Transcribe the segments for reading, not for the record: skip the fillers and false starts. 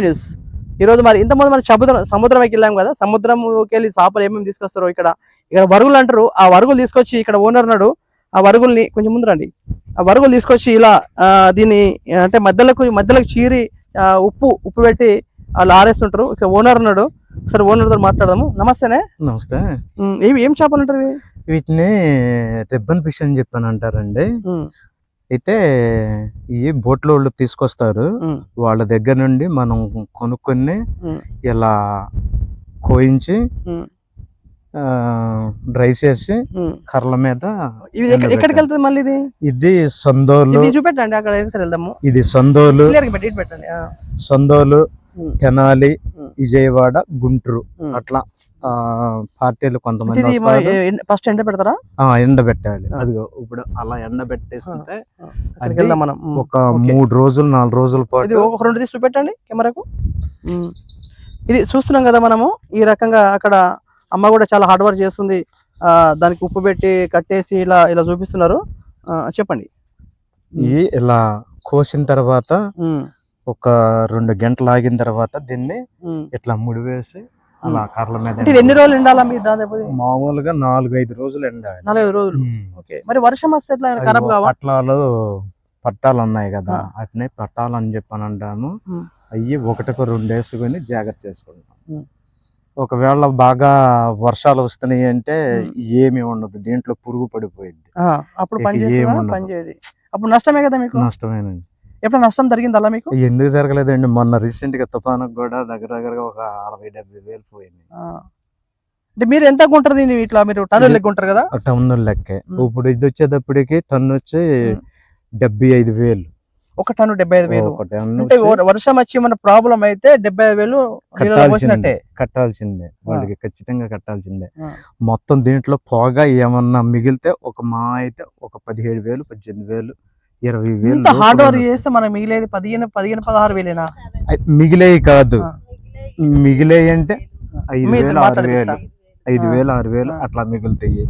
News ఈరోజు మరి ఇంతమంది మరి సముద్రంకి వెళ్ళాం కదా, సముద్రంకి వెళ్ళి చేపలు ఏమేమి తీసుకొస్తారో ఇక్కడ వరుగులు అంటారు. ఆ వరుగులు తీసుకొచ్చి ఇక్కడ ఓనర్ నాడు ఆ వరుగుల్ని కొంచెం ముందు రండి, ఆ వరుగులు తీసుకొచ్చి ఇలా దీన్ని అంటే మధ్యలోకి చీరి ఉప్పు పెట్టి వాళ్ళు ఆరేస్తుంటారు. ఇక్కడ ఓనర్ ఉన్నాడు, సరే ఓనర్ తో మాట్లాడదాము. నమస్తేనే. నమస్తే. ఏం చేపలు అంటారు వీటిని రిబ్బన్ ఫిష్ అని చెప్పని అంటారండి. అయితే ఈ బోట్లో వాళ్ళు తీసుకొస్తారు, వాళ్ళ దగ్గర నుండి మనం కొనుక్కొని ఇలా కోయించి డ్రై చేసి కర్రల మీద. ఎక్కడికి వెళ్తుంది మళ్ళీ ఇది సందోలు, చూపెట్టండి అక్కడ వెళ్దాము. ఇది సందోలు, తెనాలి, విజయవాడ, గుంటూరు అట్లా పార్టీలు కొంతమంది ఫస్ట్ ఎండ పెడతారా? ఎండ పెట్టాలి. అదిగో ఇప్పుడు అలా ఎండ పెట్టేసుకుంటే మనం ఒక 3 రోజులు 4 రోజుల పాటు. ఒక 2 తీసి చూపెట్టండి కెమెరాకు. ఇది చూస్తున్నాం కదా మనము, ఈ రకంగా అక్కడ అమ్మ కూడా చాలా హార్డ్ వర్క్ చేస్తుంది. దానికి ఉప్పు పెట్టి కట్టేసి ఇలా చూపిస్తున్నారు. చెప్పండి. ఇలా కోసిన తర్వాత ఒక 2 గంటలు ఆగిన తర్వాత దీన్ని ఇట్లా ముడివేసి అలా కర్రల మీద. ఎన్ని రోజులు ఎండాలా మీ దాదాపు? మామూలుగా 4-5 రోజులు ఎండాలి. 4-5 రోజులు. ఓకే. మరి వర్షం వస్తే ఎట్లా ఖరాబ్ కావా? పట్లాలు పట్టాలు ఉన్నాయి కదా, అట్నే పట్టాలు అని చెప్పని అంటాము. అవి 1-2 వేసుకొని జాగ్రత్త చేసుకుంటాం. ఒకవేళ బాగా వర్షాలు వస్తున్నాయి అంటే ఏమి ఉండదు, దీంట్లో పురుగు పడిపోయింది. అప్పుడు పనిచేయదు. అప్పుడు నష్టమే కదా మీకు? నష్టమేనండి. ఎప్పుడు నష్టం జరిగింది అలా మీకు? ఎందుకు జరగలేదండి, మొన్న రీసెంట్ గా తుఫానుకు కూడా దగ్గరగా ఒక 60-70 వేలు పోయింది. అంటే మీరు ఎంత కొంటారు దీన్ని? ఇట్లా మీరు టన్ను లెక్క ఉంటారు కదా? టన్ను లెక్కే. ఇప్పుడు ఇది వచ్చేటప్పటికి టన్ను వచ్చి 75,000. ఒక టన్ను 75,000. అంటే వర్షం వచ్చి మన ప్రాబ్లం అయితే 75,000 కట్టాల్సిందే, వాళ్ళకి ఖచ్చితంగా కట్టాల్సిందే. మొత్తం దీంట్లో పోగా ఏమన్నా మిగిలితే మా అయితే ఒక 17,000, 18,000, 20,000. హార్డ్ వర్క్ చేస్తే మనం మిగిలేది 15,000-16,000. మిగిలేవి కాదు, మిగిలేవి అంటే 5,000, 6,000 అట్లా మిగులుతాయి.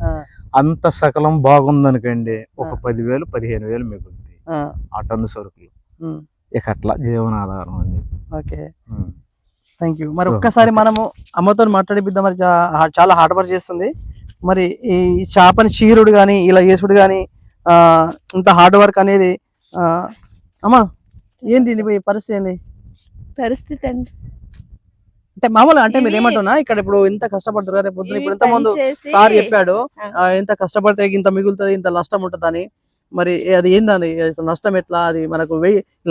అంత సకలం బాగుందనుకోండి ఒక 10,000, 15,000 మిగులుతాయి ఆ టన్ను సరుకులు. ఇక అట్లా జీవనాధారం అండి. Okay, thank you. మరి ఒక్కసారి మనము అమ్మతో మాట్లాడిపిద్దాం. మరి చాలా హార్డ్ వర్క్ చేస్తుంది. మరి ఈ చేపని చీరుడు కానీ ఇలా చేసుడు కానీ ఇంత హార్డ్ వర్క్ అనేది అమ్మా ఏంది పరిస్థితి? ఏంది పరిస్థితి అండి అంటే మామూలుగా అంటే మీరు ఏమంటున్నా ఇక్కడ ఇప్పుడు ఇంత కష్టపడ్డారు, రేపు పొద్దున ఇప్పుడు ఇంత ముందు సార్ చెప్పాడు ఇంత కష్టపడితే ఇంత మిగులుతుంది, ఇంత నష్టం ఉంటుందని. మరి అది ఏందని నష్టం ఎట్లా? అది మనకు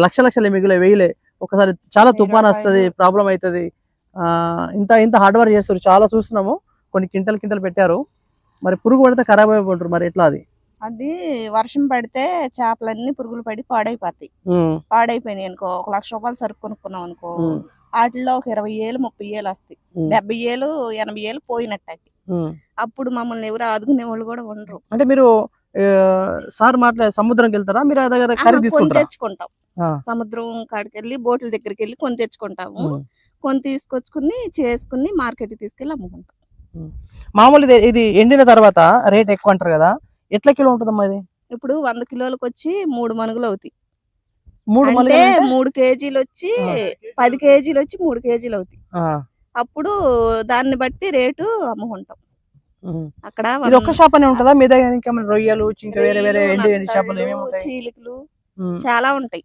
లక్షలే మిగిలే వేయలే, ఒకసారి చాలా తుఫాన్ వస్తుంది, ప్రాబ్లం అవుతుంది. ఇంత హార్డ్ వర్క్ చేస్తారు, చాలా చూస్తున్నాము. కొన్ని కింటలు పెట్టారు, మరి పురుగు పడితే ఖరాబ్ అయిపోతారు. మరి ఎట్లా అది వర్షం పడితే చేపలన్నీ పురుగులు పడి పాడైపోయినాయి అనుకో. 1,00,000 రూపాయలు సరుకు కొనుక్కున్నాం అనుకో, వాటిలో ఒక 20,000, 30,000 వస్తాయి. 70,000, 80,000 పోయినట్టు. అప్పుడు మమ్మల్ని ఎవరు ఆదుకునే వాళ్ళు కూడా ఉండరు. అంటే మీరు సార్ సముద్రంకి వెళ్తారా? మీరు తెచ్చుకుంటాం, సముద్రం కాడికి వెళ్ళి బోట్ల దగ్గరికి వెళ్ళి కొని తెచ్చుకుంటాము. కొని తీసుకొచ్చుకుని చేసుకుని మార్కెట్ తీసుకెళ్ళి అమ్ముకుంటాం. మామూలు ఇది ఎండిన తర్వాత రేట్ ఎక్కువ అంటారు కదా, ఎట్లా కిలో ఉంటుందమ్మా ఇది? ఇప్పుడు 100 కిలోలకు వచ్చి 3 మనుగులు అవుతాయి. 3 కేజీలు వచ్చి 10 కేజీలు వచ్చి 3 కేజీలు అవుతాయి. అప్పుడు దాన్ని బట్టి రేటు అమ్ముకుంటాం. అక్కడ ఇది ఒక్క చేపనే ఉంటుందా? మీద రొయ్యలు ఇంకా వేరే ఎండి చేపలు చీలికలు చాలా ఉంటాయి.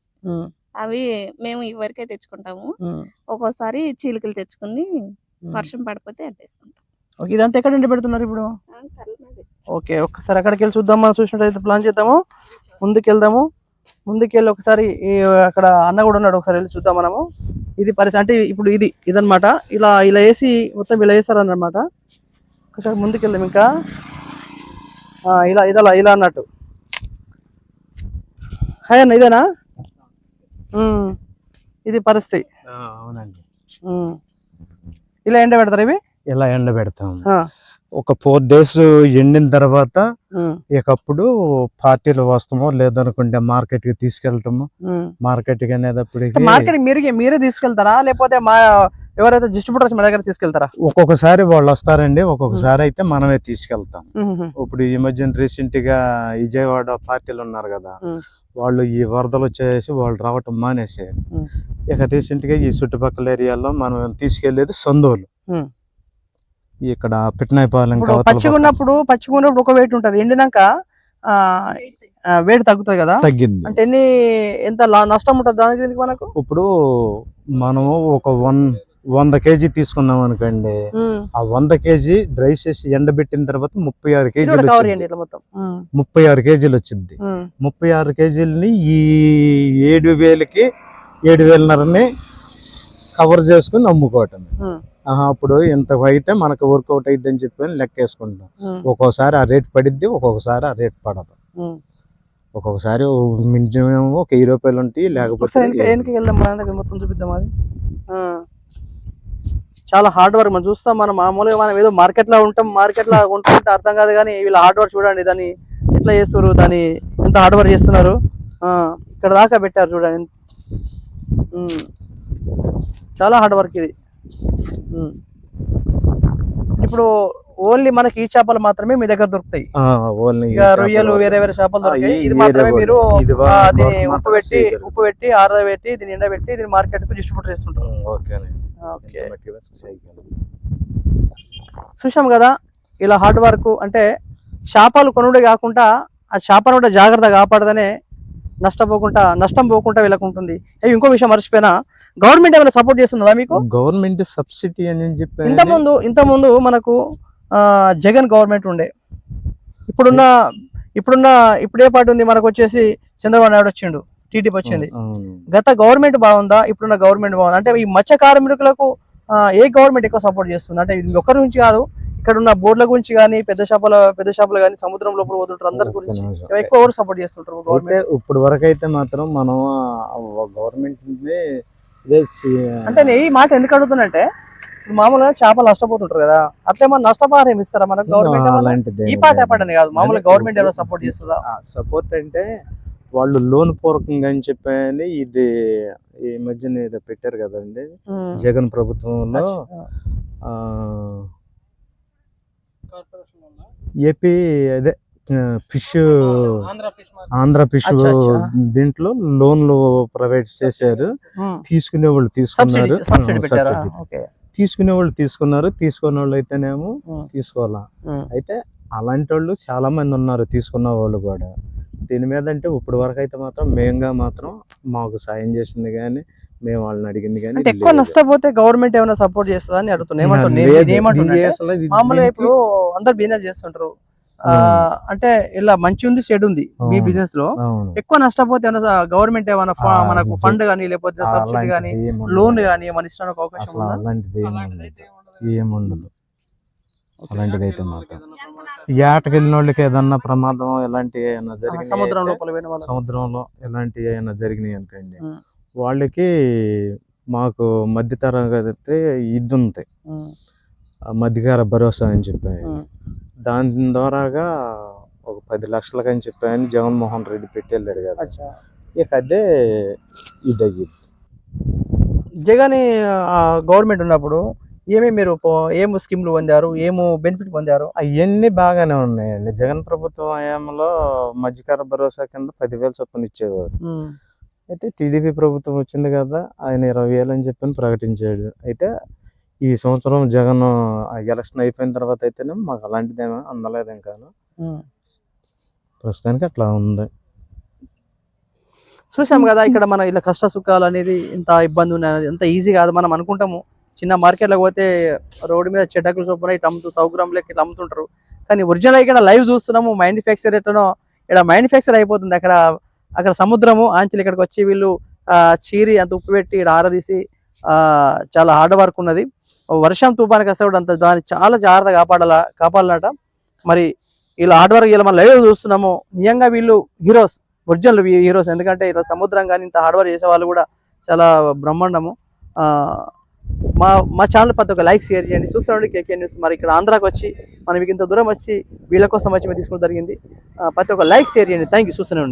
అవి మేము ఇవరకే తెచ్చుకుంటాము. ఒక్కోసారి చీలికలు తెచ్చుకుని వర్షం పడిపోతే అట్టేసుకుంటాం. ఇదంతా ఎక్కడ ఎండి పెడుతున్నారు ఇప్పుడు? ఓకే, ఒక్కసారి అక్కడికి వెళ్ళి చూద్దాం. మనం చూసినట్టయితే ప్లాన్ చేద్దాము, ముందుకెళ్ళి ఒకసారి అక్కడ అన్న కూడా ఉన్నాడు, ఒకసారి వెళ్ళి చూద్దాం మనము. ఇది పరిస్థితి అంటే ఇప్పుడు ఇదన్నమాట. ఇలా వేసి మొత్తం ఇలా వేస్తారన్నమాట. ఒకసారి ముందుకెళ్దాం. ఇంకా ఇలా అన్నట్టు. హాయ్ అన్న, ఇదేనా? ఇది పరిస్థితి. అవునండి. ఇలా ఎండ పెడతారు ఇవి? ఇలా ఎండ పెడతాం. ఒక 4 days ఎండిన తర్వాత ఇకప్పుడు పార్టీలు వస్తామో లేదనుకుంటే మార్కెట్ కి తీసుకెళ్తాము. మార్కెట్ కి అనేటప్పటికి మీరే తీసుకెళ్తారా లేకపోతే ఎవరైతే డిస్ట్రిబ్యూటర్స్ మన దగ్గర తీసుకెళ్తారా? ఒక్కొక్కసారి వాళ్ళు వస్తారండి, ఒక్కొక్కసారి అయితే మనమే తీసుకెళ్తాం. ఇప్పుడు ఈ మధ్య రీసెంట్ గా విజయవాడ పార్టీలు ఉన్నారు కదా, వాళ్ళు ఈ వరదలు వచ్చేసి వాళ్ళు రావటం మానేసారు. ఇక రీసెంట్ గా ఈ చుట్టుపక్కల ఏరియాలో మనం తీసుకెళ్లేది సందోలు, ఇక్కడ పిట్నాయపాలెం. పచ్చిగున్నప్పుడు ఒక వెయిట్ ఉంటది, ఎండినాక వేడి తగ్గుతుంది కదా, తగ్గింది అంటే ఎంత నష్టం ఉంటుంది దానికి దీనికి మనకు? ఇప్పుడు మనము ఒక 100 కేజీ తీసుకున్నాం అనుకోండి, ఆ 100 కేజీ డ్రై చేసి ఎండబెట్టిన తర్వాత 36 కేజీలు 36 కేజీలు వచ్చింది. 36 కేజీలని ఈ 7,000కి 7,500ని కవర్ చేసుకుని అమ్ముకోవటం. అప్పుడు ఇంత అయితే మనకు వర్కౌట్ అయింది అని చెప్పి లెక్క వేసుకుంటాం. ఒక్కోసారి ఆ రేట్ పడిద్ది, ఒక్కొక్కసారి ఆ రేట్ పడదు. ఒక్కొక్కసారి మినిమం ఒక 10 రూపాయలు ఉంటాయి, లేకపోతే మొత్తం చూపిద్దాం. అది చాలా హార్డ్ వర్క్. మనం చూస్తాం, మనం మామూలుగా మనం ఏదో మార్కెట్ లో ఉంటాం, మార్కెట్ లో కొంటుంటే అర్థం కాదు, కానీ వీళ్ళ హార్డ్ వర్క్ చూడండి. దాన్ని ఎట్లా చేస్తారు, దాన్ని ఎంత హార్డ్ వర్క్ చేస్తున్నారు. ఇక్కడ దాకా పెట్టారు చూడండి, చాలా హార్డ్ వర్క్ ఇది. ఇప్పుడు ఓన్లీ మనకి ఈ చేపలు మాత్రమే మీ దగ్గర దొరుకుతాయి, రొయ్యలు వేరే వేరే చేపలు దొరుకుతాయి. ఇది మాత్రమే మీరు దీన్ని ఉప్పు పెట్టి ఆరబెట్టి దీన్ని ఎండబెట్టి దీన్ని మార్కెట్ కు డిస్ట్రిబ్యూట్ చేస్తుంటారు. చూసాం కదా, ఇలా హార్డ్ వర్క్. అంటే చేపలు కొనుడే కాకుండా ఆ చేపను కూడా జాగ్రత్తగా కాపాడదనే నష్టం పోకుండా వీళ్ళకు ఉంటుంది. ఇంకో విషయం మర్చిపోయినా, గవర్నమెంట్ ఏమైనా సపోర్ట్ చేస్తుందా మీకు? గవర్నమెంట్ సబ్సిడీ అని చెప్పి ఇంతకుముందు మనకు జగన్ గవర్నమెంట్ ఉండే, ఇప్పుడే పాటు ఉంది మనకు వచ్చేసి చంద్రబాబు నాయుడు వచ్చిండు, టీడీపీ వచ్చింది. గత గవర్నమెంట్ బాగుందా, ఇప్పుడున్న గవర్నమెంట్ బాగుందా? అంటే ఈ మత్స్య కార్మికులకు ఏ గవర్నమెంట్ ఎక్కువ సపోర్ట్ చేస్తుంది? అంటే ఇది ఒక్కరి గురించి కాదు, ఇక్కడ ఉన్న బోర్డుల గురించి కానీ, పెద్ద చేపలు కానీ, సముద్రం లోపల పోతుంటారు, అందరి గురించి ఎక్కువ ఎవరు సపోర్ట్ చేస్తుంటారు గవర్నమెంట్? ఇప్పుడు వరకు అయితే మాత్రం మనం గవర్నమెంట్ అంటే నేను ఈ మాట ఎందుకు అడుగుతున్నంటే, మామూలుగా చేపలు నష్టపోతుంటారు కదా, అట్లా మన నష్టపరిహారం ఇస్తారా మనకు గవర్నమెంట్? ఈ పాట ఏపడని కాదు, మామూలుగా గవర్నమెంట్ ఏమైనా సపోర్ట్ చేస్తుందా? సపోర్ట్ అంటే వాళ్ళు లోన్ పూర్వకంగా అని చెప్పని ఇది ఈ మధ్యన ఏదో పెట్టారు కదండి జగన్ ప్రభుత్వంలో, ఏపీ అదే ఫిష్ ఆంధ్ర ఫిష్ దీంట్లో లోన్లు ప్రొవైడ్ చేశారు. తీసుకునే వాళ్ళు తీసుకున్నారు, తీసుకునే వాళ్ళు అయితేనేమో తీసుకోవాలా. అయితే అలాంటి వాళ్ళు చాలా మంది ఉన్నారు, తీసుకున్న వాళ్ళు కూడా. దీని మీద అంటే ఇప్పుడు వరకు అయితే మాత్రం మాత్రం మాకు సాయం చేసింది కానీ, మేము వాళ్ళని అడిగింది కానీ. ఎక్కువ నష్టపోతే గవర్నమెంట్ ఏమైనా సపోర్ట్ చేస్తుందా అని అడుగుతున్నా. మామూలుగా ఇప్పుడు అందరు బిజినెస్ చేస్తుంటారు, అంటే ఇలా మంచి ఉంది చెడు ఉంది మీ బిజినెస్ లో. ఎక్కువ నష్టపోతే గవర్నమెంట్ ఏమైనా మనకు ఫండ్ గానీ, లేకపోతే సబ్సిడీ గానీ, లోన్ గానీ మన ఇష్టానికి అవకాశం ఉందా? అలాంటిది ఏముండదు. అలాంటిది అయితే మాత్రం ఏటకి వెళ్ళిన వాళ్ళకి ఏదన్నా ప్రమాదం ఇలాంటి ఏమైనా జరిగినాయి, సముద్రంలో ఇలాంటి ఏమైనా జరిగినాయి అనుకోండి, వాళ్ళకి మాకు మధ్యతరగతి ఇది ఉంది, మధ్యకార భరోసా అని చెప్పి, దాని ద్వారాగా ఒక 10 లక్షలకు అని చెప్పి జగన్మోహన్ రెడ్డి పెట్టి వెళ్ళాడు కదా. ఇక అదే ఇది అయ్యింది. జగన్ గవర్నమెంట్ ఉన్నప్పుడు మీరు ఏమో స్కీమ్లు పొందారు, ఏమో బెనిఫిట్ పొందారు? అవన్నీ బాగానే ఉన్నాయండి. జగన్ ప్రభుత్వం హయాంలో మధ్యకార భరోసా కింద 10,000 చొప్పున ఇచ్చేవారు. అయితే టీడీపీ ప్రభుత్వం వచ్చింది కదా, ఆయన 20,000 అని చెప్పి ప్రకటించాడు. అయితే ఈ సంవత్సరం జగన్ ఎలక్షన్ అయిపోయిన తర్వాత అయితేనే మాకు అలాంటిదేమో అందలేదు. ఇంకా ప్రస్తుతానికి అట్లా ఉంది. చూసాం కదా, ఇక్కడ మన ఇలా కష్ట సుఖాలు అనేది ఇంత ఇబ్బంది ఉన్నది, అంత ఈజీ కాదు. మనం అనుకుంటాము చిన్న మార్కెట్లోకి పోతే రోడ్డు మీద చెడ్డకులు చొప్పున ఇట్లా అమ్ముతూ 100 గ్రాములకి ఇట్లా అమ్ముతుంటారు, కానీ ఒరిజినల్ ఇక్కడ లైవ్ చూస్తున్నాము. మ్యానుఫ్యాక్చర్ ఎట్లనో ఇక్కడ మ్యానుఫ్యాక్చర్ అయిపోతుంది. అక్కడ సముద్రము ఆంచలు ఇక్కడికి వచ్చి వీళ్ళు చీరి అంత ఉప్పు పెట్టి ఆరదీసి చాలా హార్డ్ వర్క్ ఉన్నది. వర్షం తుఫానికి వస్తే కూడా అంత దాన్ని చాలా జాగ్రత్తగా కాపాడాలట. మరి వీళ్ళు హార్డ్ వర్క్ ఇలా మనం లైవ్ చూస్తున్నాము. నిజంగా వీళ్ళు హీరోస్, ఒరిజినల్ హీరోస్. ఎందుకంటే ఇలా సముద్రం కానీ ఇంత హార్డ్ వర్క్ చేసే వాళ్ళు కూడా చాలా బ్రహ్మాండము. మా ఛానల్ ప్రతి ఒక్క లైక్ షేర్ చేయండి. చూస్తున్నాండి కేకే న్యూస్. మరి ఇక్కడ ఆంధ్రాకి వచ్చి మనం ఇంత దూరం వచ్చి వీళ్ళ కోసం వచ్చి మేము తీసుకోవడం జరిగింది. ప్రతి ఒక్క లైక్ షేర్ చేయండి. Thank you. చూస్తున్నాండి.